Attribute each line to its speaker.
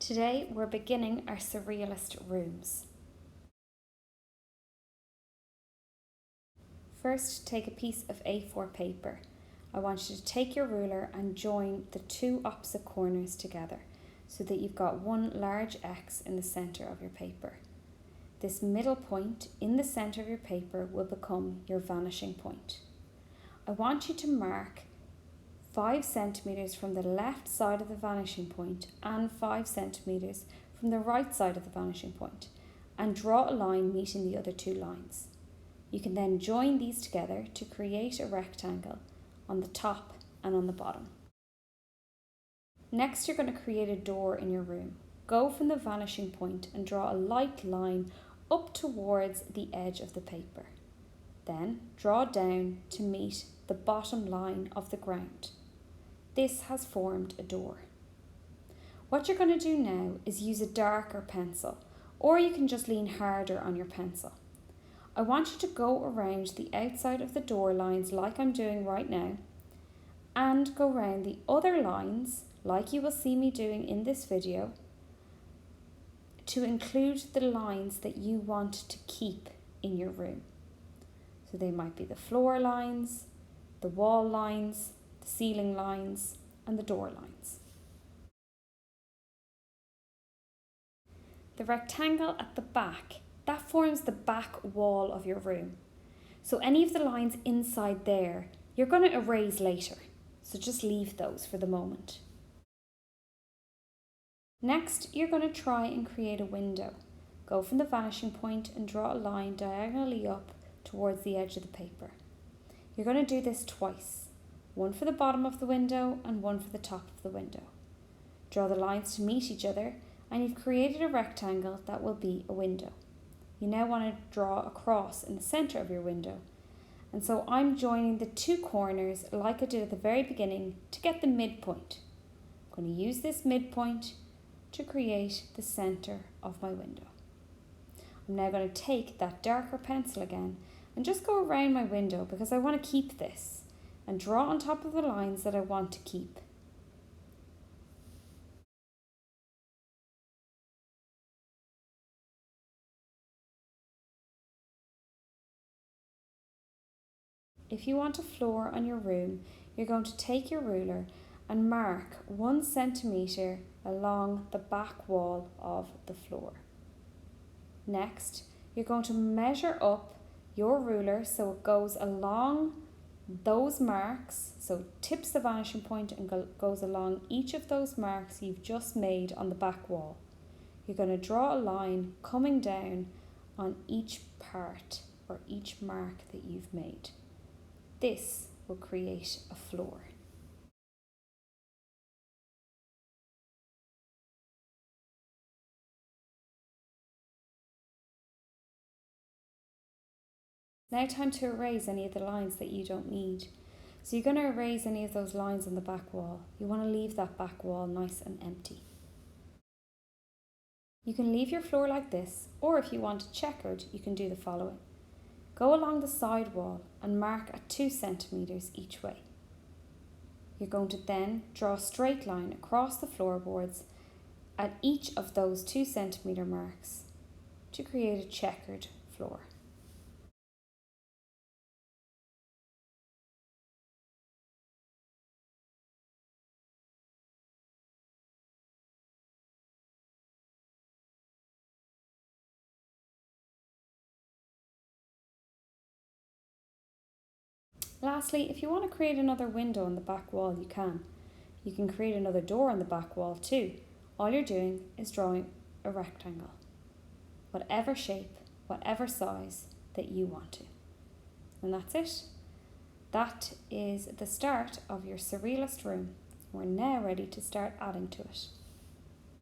Speaker 1: Today we're beginning our Surrealist rooms. First, take a piece of A4 paper. I want you to take your ruler and join the two opposite corners together so that you've got one large X in the centre of your paper. This middle point in the centre of your paper will become your vanishing point. I want you to mark 5 centimetres from the left side of the vanishing point and 5 centimetres from the right side of the vanishing point and draw a line meeting the other two lines. You can then join these together to create a rectangle on the top and on the bottom. Next, you're going to create a door in your room. Go from the vanishing point and draw a light line up towards the edge of the paper. Then draw down to meet the bottom line of the ground. This has formed a door. What you're going to do now is use a darker pencil, or you can just lean harder on your pencil. I want you to go around the outside of the door lines like I'm doing right now, and go around the other lines like you will see me doing in this video, to include the lines that you want to keep in your room. So they might be the floor lines, the wall lines, the ceiling lines, and the door lines. The rectangle at the back, that forms the back wall of your room. So any of the lines inside there, you're going to erase later. So just leave those for the moment. Next, you're going to try and create a window. Go from the vanishing point and draw a line diagonally up towards the edge of the paper. You're going to do this twice. One for the bottom of the window and one for the top of the window. Draw the lines to meet each other and you've created a rectangle that will be a window. You now want to draw a cross in the centre of your window. And so I'm joining the two corners like I did at the very beginning to get the midpoint. I'm going to use this midpoint to create the centre of my window. I'm now going to take that darker pencil again and just go around my window because I want to keep this, and draw on top of the lines that I want to keep. If you want a floor on your room, you're going to take your ruler and mark 1 centimetre along the back wall of the floor. Next, you're going to measure up your ruler so it goes along those marks, so it tips the vanishing point and goes along each of those marks you've just made on the back wall. You're going to draw a line coming down on each part or each mark that you've made. This will create a floor. Now time to erase any of the lines that you don't need. So you're going to erase any of those lines on the back wall. You want to leave that back wall nice and empty. You can leave your floor like this, or if you want it checkered, you can do the following. Go along the side wall and mark at 2 centimetres each way. You're going to then draw a straight line across the floorboards at each of those 2 centimetre marks to create a checkered floor. Lastly, if you want to create another window on the back wall, you can. You can create another door on the back wall too. All you're doing is drawing a rectangle, whatever shape, whatever size that you want to. And that's it. That is the start of your Surrealist room. We're now ready to start adding to it.